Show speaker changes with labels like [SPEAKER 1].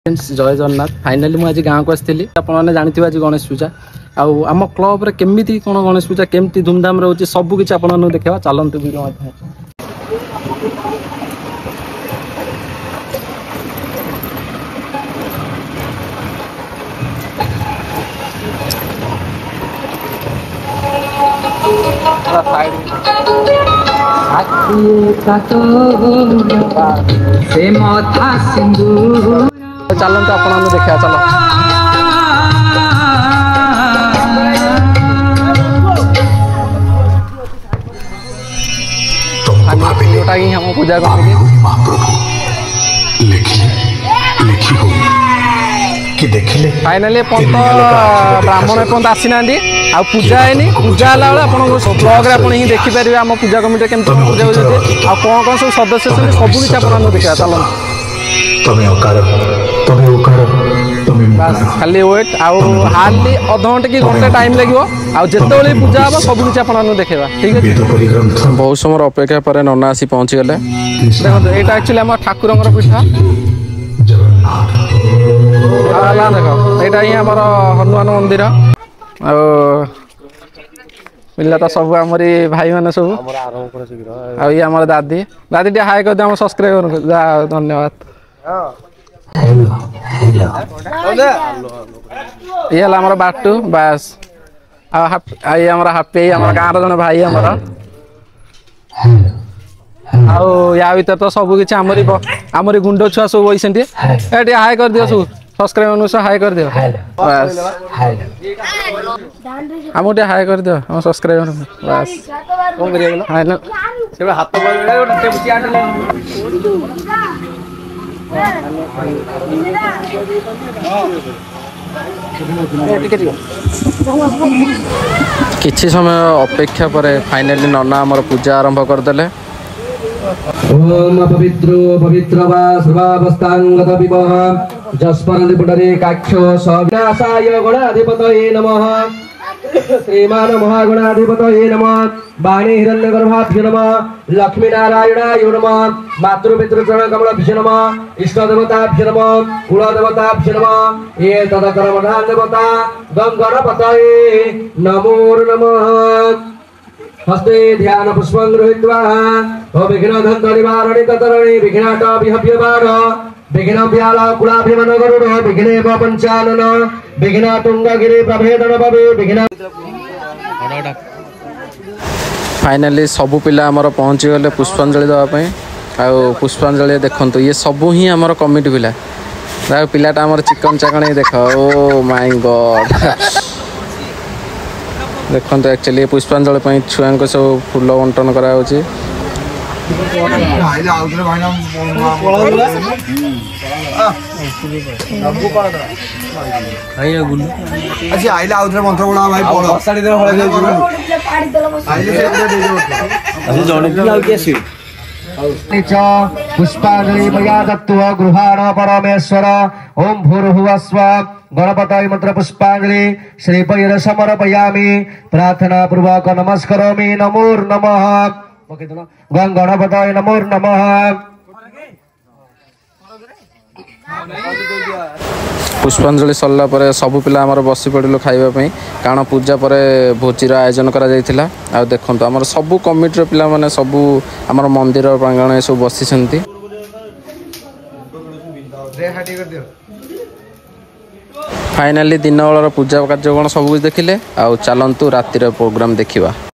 [SPEAKER 1] जय जगन्नाथ फाइनाली मुझे गाँव को आसती आपने जानते आज गणेश पूजा आम क्लब केमी कौन गणेश पूजा केमती धूमधाम रोचे सबकि आप देखा चलते भी चलते आप देखा चलो जोटा कि हम पूजा करेंगे फाइनाली ब्राह्मण एपर्त आसी ना आ पूजा है पूजा ब्लॉग रे देखिपारे आम पूजा कमिटी केमती पूजा होती आ कौन कौन सब सदस्य सब किसी आप देखा चलो खाली वेट हार्डली अध घंटे कि घंटे टाइम लगे आते पूजा हम सब किसी आप देखा ठीक है। बहुत समय अपेक्षा पर नना आसी पहुँची गले देखो यहाँ एक्चुअली आम ठाकुर पीठा देख यहाँ ही आम हनुमान मंदिर मिलला तो सब आमरी भाई मैंने सब ये आम दादी दादी टे हाई कर दिया सब्सक्राइब धन्यवाद ये हमारा बाटू बास ये हमारा हापी हमारा गाँव जन भाई हमारा या भर तो सब किसी आमरी गुंड छुआ सब बही हाई कर दियो सब सब्सक्राइब अनुसार हाई कर दियो बस आम हाई कर दियो हम सब्सक्राइब बस किछि समय अपेक्षा पर फाइनली नना आमर पूजा आरंभ करदे।
[SPEAKER 2] ओम पवित्रो पवित्र वा सर्वावस्थांगत विवह जस्पर पुटरे काक्षो सविनाशाय गणाधिपतये नमः श्रीमान महागणाधिपतये नमः वाणी हिरण्यगर्भाभ्यो नमः लक्ष्मी नारायणाय नमः मातृपितृचरण कमलाभ्यो नमः इष्ट देवताभ्यो नमः कुल देवताभ्यो नमः ये तदकर्मधान देवता गंगणपतये नमो नमः। हस्ते ध्यान पुष्पं गृहीत्वा विघ्नधन्त निवारणे ततरणे विघ्नाट विहव्यवार विघ्न व्याल कुलाभिमन गरुड विघ्ने पंचानन विघ्न तुंगगिरि प्रभेदन भवे विघ्न।
[SPEAKER 1] फाइनाली सबू पिला आमर पहुँची गले पुष्पांजलि देवाई आ पुष्पांजलि देखु ये सबू ही आमर कमिटी पिला पिलाटा आमर चिकन चाकन देख ओ माय गॉड देखो एक्चुअली पुष्पांजलि छुआ को सब फूल बंटन करा
[SPEAKER 2] पुष्पांजलि गृहाण परमेश्वर ओम भूर्भुवस्व गणपतये मंत्र पुष्पांजलि श्रीपैर समर्पयामि प्रार्थना पूर्वक नमस्करोमि नमो नमः गणपतये नमो नमः।
[SPEAKER 1] पुष्पांजलि सरला पर सबू पिला आमर बसी पड़िलु खाइबा कारण पूजा पर भोजीर आयोजन करा जायतिला आ देखंतु आमर सबू कमिटी पिला माने सबू आमर मंदिर प्रांगण सब बसिसंती। फाइनाली दिन बेलर पूजा कार्यक्रम सब कुछ देखिले आ चलंतु रातिर प्रोग्राम देखिबा।